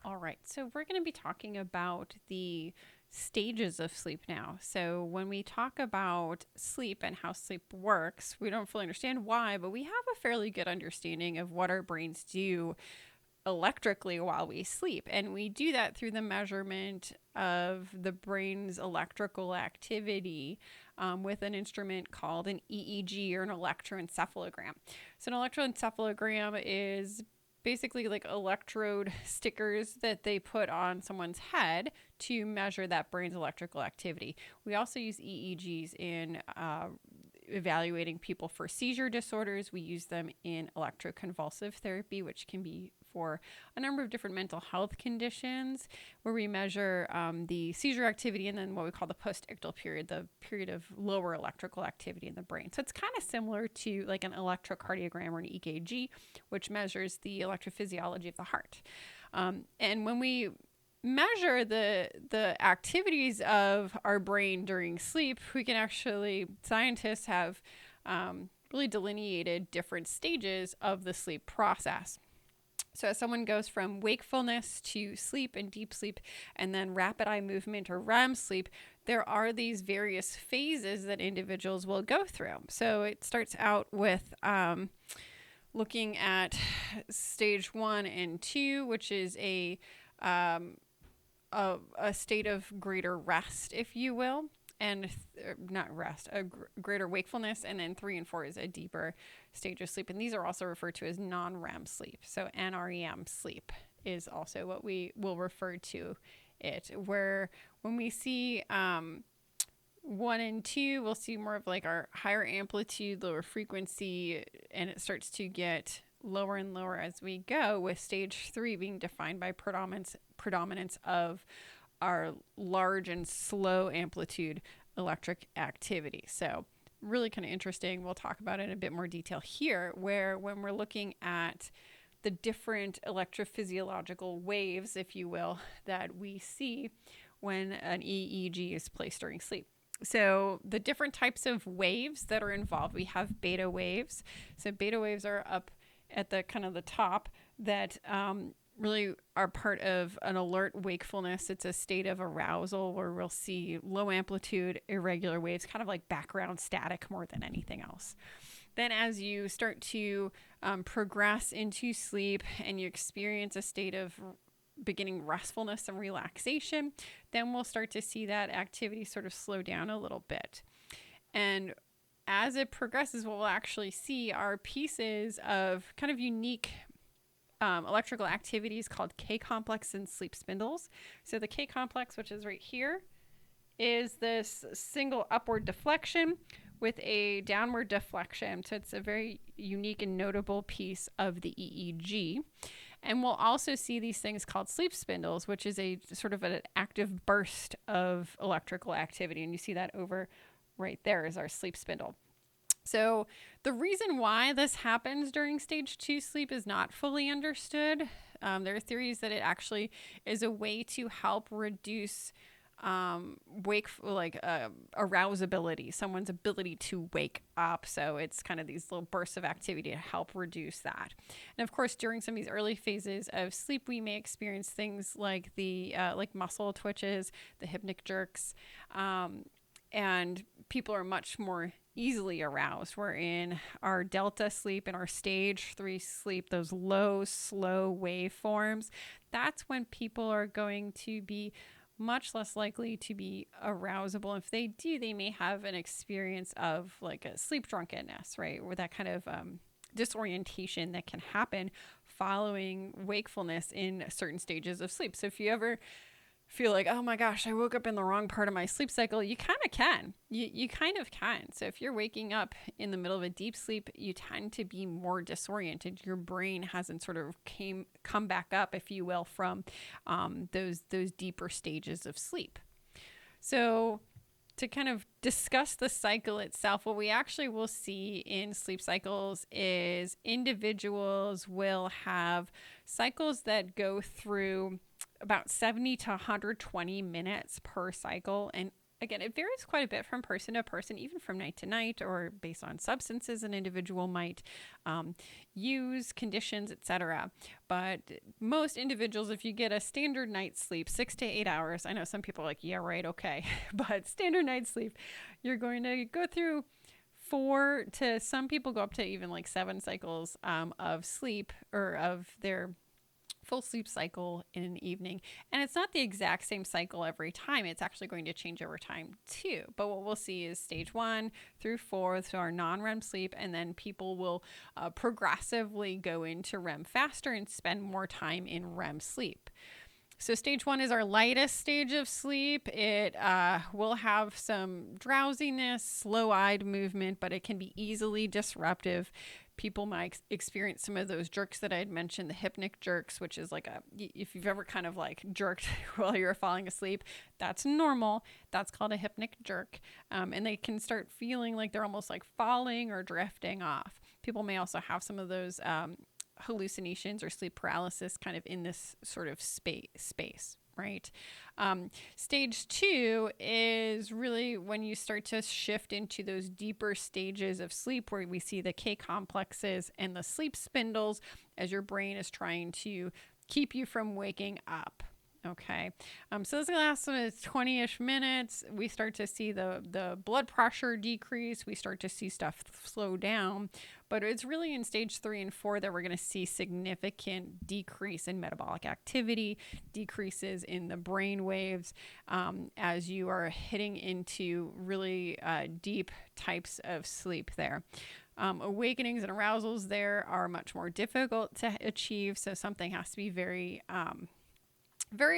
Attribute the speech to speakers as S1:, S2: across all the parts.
S1: All right, so we're going to be talking about the stages of sleep now. So, when we talk about sleep and how sleep works, we don't fully understand why, but we have a fairly good understanding of what our brains do electrically while we sleep. And we do that through the measurement of the brain's electrical activity with an instrument called an EEG or an electroencephalogram. So, an electroencephalogram is basically like electrode stickers that they put on someone's head to measure that brain's electrical activity. We also use EEGs in evaluating people for seizure disorders. We use them in electroconvulsive therapy, which can be for a number of different mental health conditions, where we measure the seizure activity and then what we call the postictal period, the period of lower electrical activity in the brain. So it's kind of similar to like an electrocardiogram or an EKG, which measures the electrophysiology of the heart. And when we measure the activities of our brain during sleep, we can actually, scientists have really delineated different stages of the sleep process. So as someone goes from wakefulness to sleep and deep sleep and then rapid eye movement or REM sleep, there are these various phases that individuals will go through. So it starts out with looking at stage 1 and 2, which is a state of greater rest, if you will, and not rest, greater wakefulness. And then 3 and 4 is a deeper stage of sleep. And these are also referred to as non-REM sleep. So NREM sleep is also what we will refer to it, where when we see 1 and 2, we'll see more of like our higher amplitude, lower frequency, and it starts to get lower and lower as we go, with stage 3 being defined by predominance of our large and slow amplitude electric activity. So really kind of interesting. We'll talk about it in a bit more detail here, where when we're looking at the different electrophysiological waves, if you will, that we see when an EEG is placed during sleep. So the different types of waves that are involved, we have beta waves. So beta waves are up at the kind of the top that really are part of an alert wakefulness. It's a state of arousal where we'll see low amplitude, irregular waves, kind of like background static more than anything else. Then as you start to progress into sleep and you experience a state of beginning restfulness and relaxation, then we'll start to see that activity sort of slow down a little bit. And as it progresses, what we'll actually see are pieces of kind of unique electrical activities called K-complex and sleep spindles. So the K-complex, which is right here, is this single upward deflection with a downward deflection. So it's a very unique and notable piece of the EEG. And we'll also see these things called sleep spindles, which is a sort of an active burst of electrical activity. And you see that over right there is our sleep spindle. So the reason why this happens during stage 2 sleep is not fully understood. There are theories that it actually is a way to help reduce arousability, someone's ability to wake up. So it's kind of these little bursts of activity to help reduce that. And of course, during some of these early phases of sleep, we may experience things like the like muscle twitches, the hypnic jerks, and people are much more easily aroused. We're in our delta sleep and our stage 3 sleep, those low, slow waveforms. That's when people are going to be much less likely to be arousable. If they do, they may have an experience of like a sleep drunkenness, right? Or that kind of disorientation that can happen following wakefulness in certain stages of sleep. So if you ever feel like, oh my gosh, I woke up in the wrong part of my sleep cycle, you kind of can. You kind of can. So if you're waking up in the middle of a deep sleep, you tend to be more disoriented. Your brain hasn't sort of come back up, if you will, from those deeper stages of sleep. So to kind of discuss the cycle itself, what we actually will see in sleep cycles is individuals will have cycles that go through about 70 to 120 minutes per cycle. And again, it varies quite a bit from person to person, even from night to night, or based on substances an individual might use, conditions, etc. But most individuals, if you get a standard night's sleep, 6 to 8 hours, I know some people are like, yeah, right, okay, but standard night's sleep, you're going to go through 4 to some people go up to even like 7 cycles of sleep, or of their full sleep cycle in an evening. And it's not the exact same cycle every time. It's actually going to change over time too. But what we'll see is stage 1 through 4, so our non-REM sleep, and then people will progressively go into REM faster and spend more time in REM sleep. So stage 1 is our lightest stage of sleep. It will have some drowsiness, slow-eyed movement, but it can be easily disruptive. People might experience some of those jerks that I had mentioned, the hypnic jerks, which is like if you've ever kind of like jerked while you're falling asleep, that's normal. That's called a hypnic jerk. And they can start feeling like they're almost like falling or drifting off. People may also have some of those hallucinations or sleep paralysis kind of in this sort of space, right? Stage 2 is really when you start to shift into those deeper stages of sleep, where we see the K complexes and the sleep spindles as your brain is trying to keep you from waking up. Okay. So this lasts 20-ish minutes. We start to see the blood pressure decrease. We start to see stuff slow down. But it's really in stage 3 and 4 that we're going to see significant decrease in metabolic activity, decreases in the brain waves, as you are hitting into really deep types of sleep there. Awakenings and arousals there are much more difficult to achieve. So something has to be very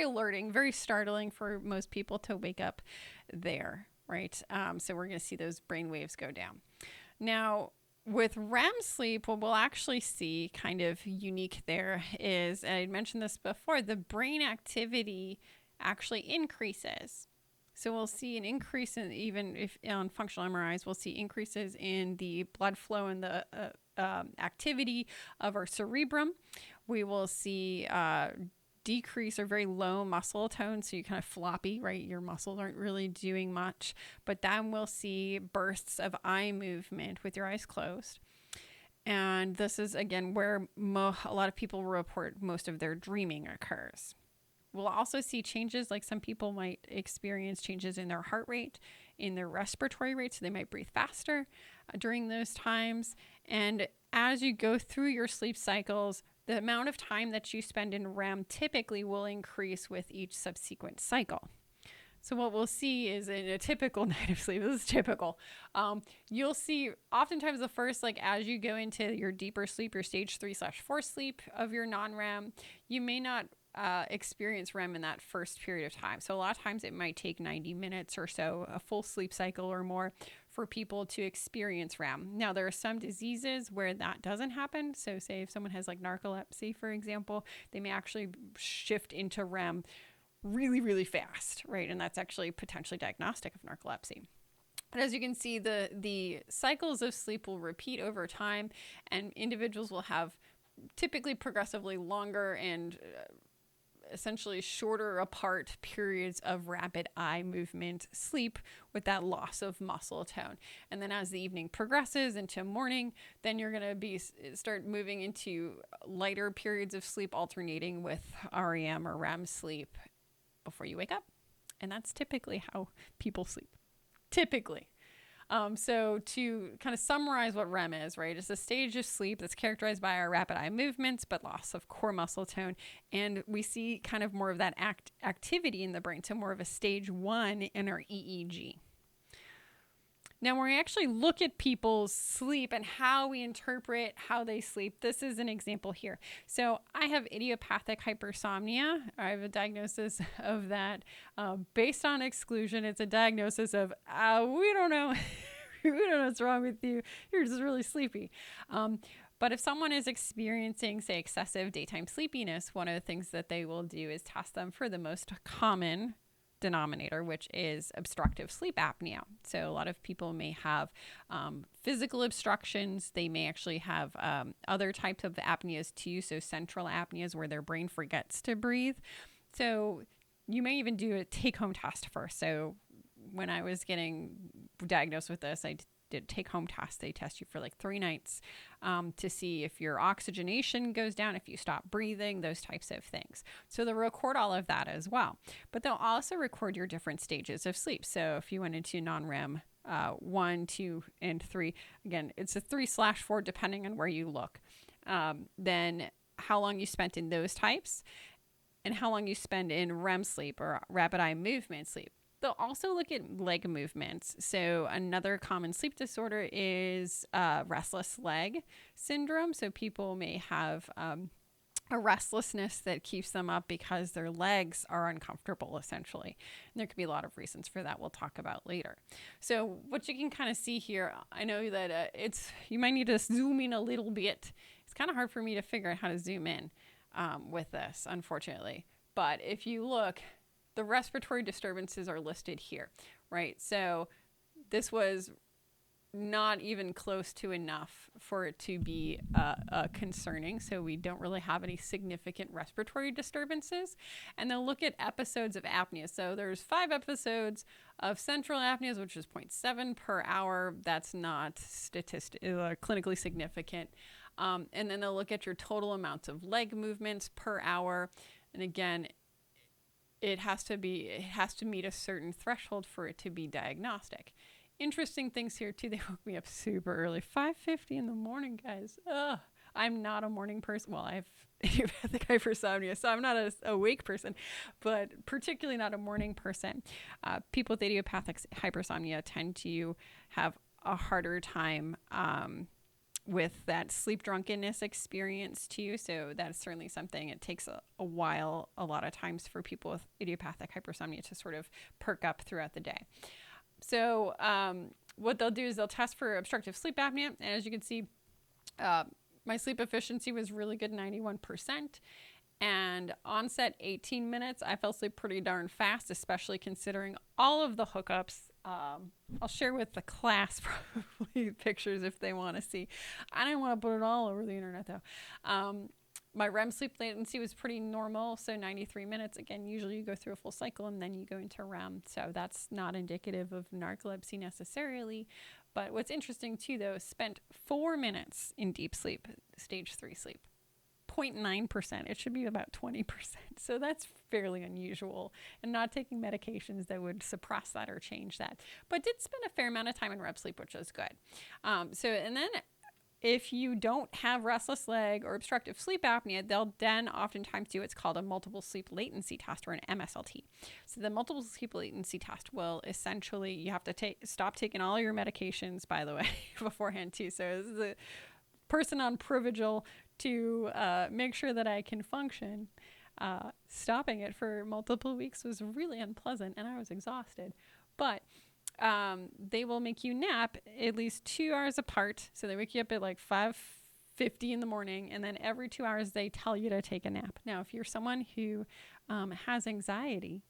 S1: alerting, very startling for most people to wake up there, right? So we're going to see those brain waves go down. Now, with REM sleep, what we'll actually see kind of unique there is, and I mentioned this before, the brain activity actually increases. So we'll see an increase in, even if on functional MRIs, we'll see increases in the blood flow and the activity of our cerebrum. We will see decrease or very low muscle tone, so you're kind of floppy, right? Your muscles aren't really doing much. But then we'll see bursts of eye movement with your eyes closed. And this is, again, where a lot of people report most of their dreaming occurs. We'll also see changes, like some people might experience changes in their heart rate, in their respiratory rate, so they might breathe faster during those times. And as you go through your sleep cycles, the amount of time that you spend in REM typically will increase with each subsequent cycle. So what we'll see is in a typical night of sleep, this is typical, you'll see oftentimes the first, like as you go into your deeper sleep, your stage 3/4 sleep of your non-REM, you may not experience REM in that first period of time. So a lot of times it might take 90 minutes or so, a full sleep cycle or more, for people to experience REM. Now, there are some diseases where that doesn't happen. So say if someone has like narcolepsy, for example, they may actually shift into REM really, really fast, right? And that's actually potentially diagnostic of narcolepsy. But as you can see, the cycles of sleep will repeat over time, and individuals will have typically progressively longer and essentially shorter apart periods of rapid eye movement sleep with that loss of muscle tone. And then as the evening progresses into morning, then you're going to start moving into lighter periods of sleep, alternating with REM or REM sleep before you wake up. And that's typically how people sleep. Typically. So to kind of summarize what REM is, right, it's a stage of sleep that's characterized by our rapid eye movements, but loss of core muscle tone. And we see kind of more of that activity in the brain, so more of a stage 1 in our EEG. Now, when we actually look at people's sleep and how we interpret how they sleep, this is an example here. So I have idiopathic hypersomnia. I have a diagnosis of that based on exclusion. It's a diagnosis of, we don't know. We don't know what's wrong with you. You're just really sleepy. But if someone is experiencing, say, excessive daytime sleepiness, one of the things that they will do is test them for the most common denominator, which is obstructive sleep apnea. So a lot of people may have physical obstructions. They may actually have other types of apneas too. So central apneas where their brain forgets to breathe. So you may even do a take-home test first. So when I was getting diagnosed with this, I did take-home tests. They test you for like 3 nights to see if your oxygenation goes down, if you stop breathing, those types of things. So they'll record all of that as well. But they'll also record your different stages of sleep. So if you went into non-REM 1, 2, and 3, again, it's a 3/4 depending on where you look. Then how long you spent in those types and how long you spend in REM sleep or rapid eye movement sleep. They'll also look at leg movements. So another common sleep disorder is restless leg syndrome. So people may have a restlessness that keeps them up because their legs are uncomfortable, essentially. And there could be a lot of reasons for that we'll talk about later. So what you can kind of see here, I know that you might need to zoom in a little bit. It's kind of hard for me to figure out how to zoom in with this, unfortunately. But if you look, the respiratory disturbances are listed here, right? So this was not even close to enough for it to be concerning. So we don't really have any significant respiratory disturbances. And they'll look at episodes of apnea. So there's 5 episodes of central apneas, which is 0.7 per hour. That's not clinically significant. And then they'll look at your total amounts of leg movements per hour. And again, it has to meet a certain threshold for it to be diagnostic. Interesting things here too. They woke me up super early, 5:50 in the morning, guys. Ugh. I'm not a morning person. Well, I have idiopathic hypersomnia, so I'm not a awake person, but particularly not a morning person. People with idiopathic hypersomnia tend to have a harder time with that sleep drunkenness experience too. So that's certainly something. It takes a while, a lot of times, for people with idiopathic hypersomnia to sort of perk up throughout the day. So what they'll do is they'll test for obstructive sleep apnea. And as you can see, my sleep efficiency was really good, 91%. And onset 18 minutes, I fell asleep pretty darn fast, especially considering all of the hookups. I'll share with the class probably pictures if they want to see. I didn't want to put it all over the internet though. My REM sleep latency was pretty normal, so 93 minutes. Again, usually you go through a full cycle and then you go into REM, so that's not indicative of narcolepsy necessarily. But what's interesting too, though, spent 4 minutes in deep sleep, stage 3 sleep. 0.9%. It should be about 20%. So that's fairly unusual, and not taking medications that would suppress that or change that. But did spend a fair amount of time in REM sleep, which is good. And then if you don't have restless leg or obstructive sleep apnea, they'll then oftentimes do what's called a multiple sleep latency test, or an MSLT. So the multiple sleep latency test will essentially, you have to stop taking all your medications, by the way, beforehand too. So this is a person on Provigil to make sure that I can function. Stopping it for multiple weeks was really unpleasant, and I was exhausted. But they will make you nap at least 2 hours apart. So they wake you up at like 5:50 in the morning, and then every 2 hours they tell you to take a nap. Now, if you're someone who has anxiety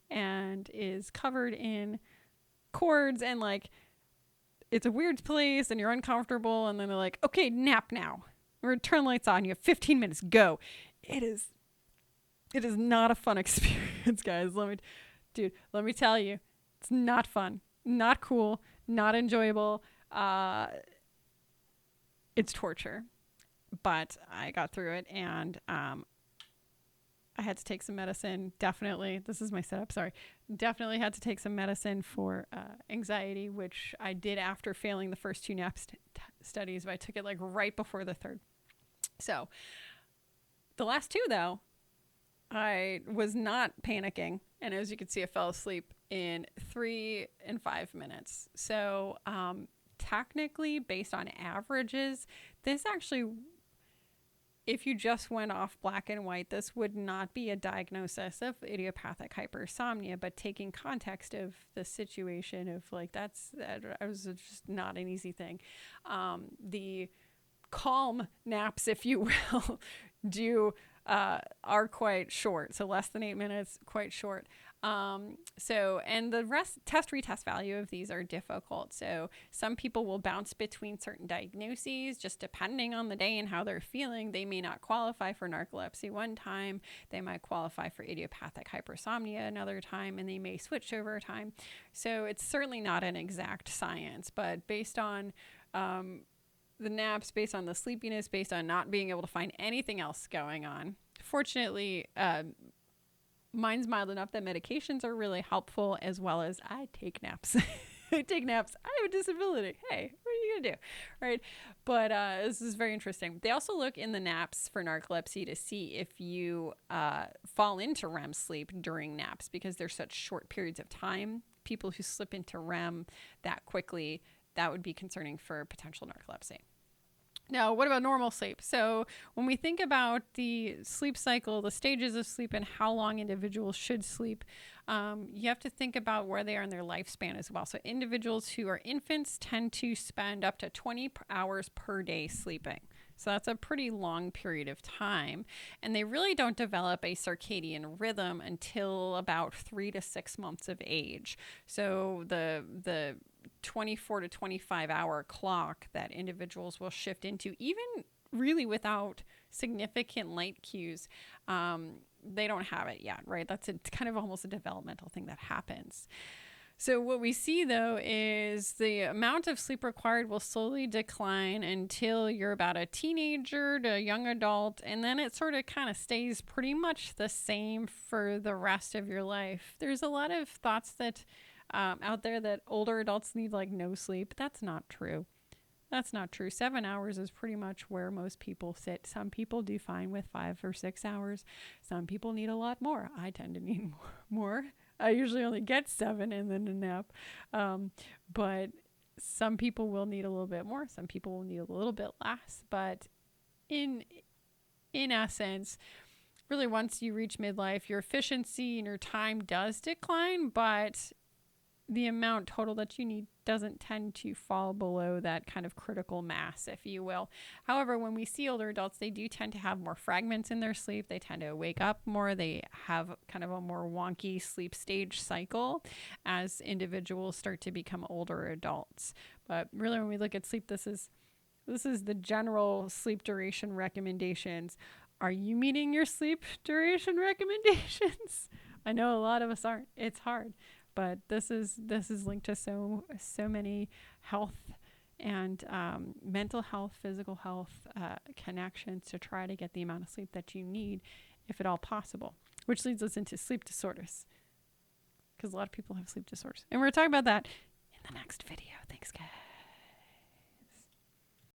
S1: and is covered in cords and like it's a weird place and you're uncomfortable, and then they're like, okay, nap now. We're gonna turn lights on. You have 15 minutes. Go. It is not a fun experience, guys. Let me tell you, it's not fun, not cool, not enjoyable. It's torture, but I got through it, and I had to take some medicine. Definitely, this is my setup. Sorry. Definitely had to take some medicine for anxiety, which I did after failing the first 2 nap studies, but I took it like right before the 3rd. So the last 2, though, I was not panicking. And as you can see, I fell asleep in 3 and 5 minutes. So technically, based on averages, this actually, if you just went off black and white, this would not be a diagnosis of idiopathic hypersomnia, but taking context of the situation of like, that was just not an easy thing. The calm naps, if you will, are quite short. So less than 8 minutes, quite short. And the test retest value of these are difficult. So some people will bounce between certain diagnoses just depending on the day and how they're feeling. They may not qualify for narcolepsy one time. They might qualify for idiopathic hypersomnia another time, and they may switch over time. So it's certainly not an exact science, but based on the naps, based on the sleepiness, based on not being able to find anything else going on. Fortunately, mine's mild enough that medications are really helpful, as well as I take naps. I take naps. I have a disability. Hey, what are you going to do? Right. But this is very interesting. They also look in the naps for narcolepsy to see if you fall into REM sleep during naps, because they're such short periods of time. People who slip into REM that quickly, that would be concerning for potential narcolepsy. Now, what about normal sleep? So when we think about the sleep cycle, the stages of sleep, and how long individuals should sleep, you have to think about where they are in their lifespan as well. So individuals who are infants tend to spend up to 20 hours per day sleeping. So that's a pretty long period of time. And they really don't develop a circadian rhythm until about 3 to 6 months of age. So the 24 to 25 hour clock that individuals will shift into, even really without significant light cues, they don't have it yet, right? That's kind of almost a developmental thing that happens. So what we see, though, is the amount of sleep required will slowly decline until you're about a teenager to a young adult, and then it sort of kind of stays pretty much the same for the rest of your life. There's a lot of thoughts that out there that older adults need like no sleep. That's not true. That's not true. 7 hours is pretty much where most people sit. Some people do fine with 5 or 6 hours. Some people need a lot more. I tend to need more. I usually only get 7 and then a nap. But some people will need a little bit more. Some people will need a little bit less. But in essence, really once you reach midlife, your efficiency and your time does decline, but the amount total that you need doesn't tend to fall below that kind of critical mass, if you will. However, when we see older adults, they do tend to have more fragments in their sleep. They tend to wake up more. They have kind of a more wonky sleep stage cycle as individuals start to become older adults. But really, when we look at sleep, this is the general sleep duration recommendations. Are you meeting your sleep duration recommendations? I know a lot of us aren't. It's hard. But this is linked to so many health and mental health, physical health connections to try to get the amount of sleep that you need, if at all possible, which leads us into sleep disorders, because a lot of people have sleep disorders. And we're going to talk about that in the next video. Thanks, guys.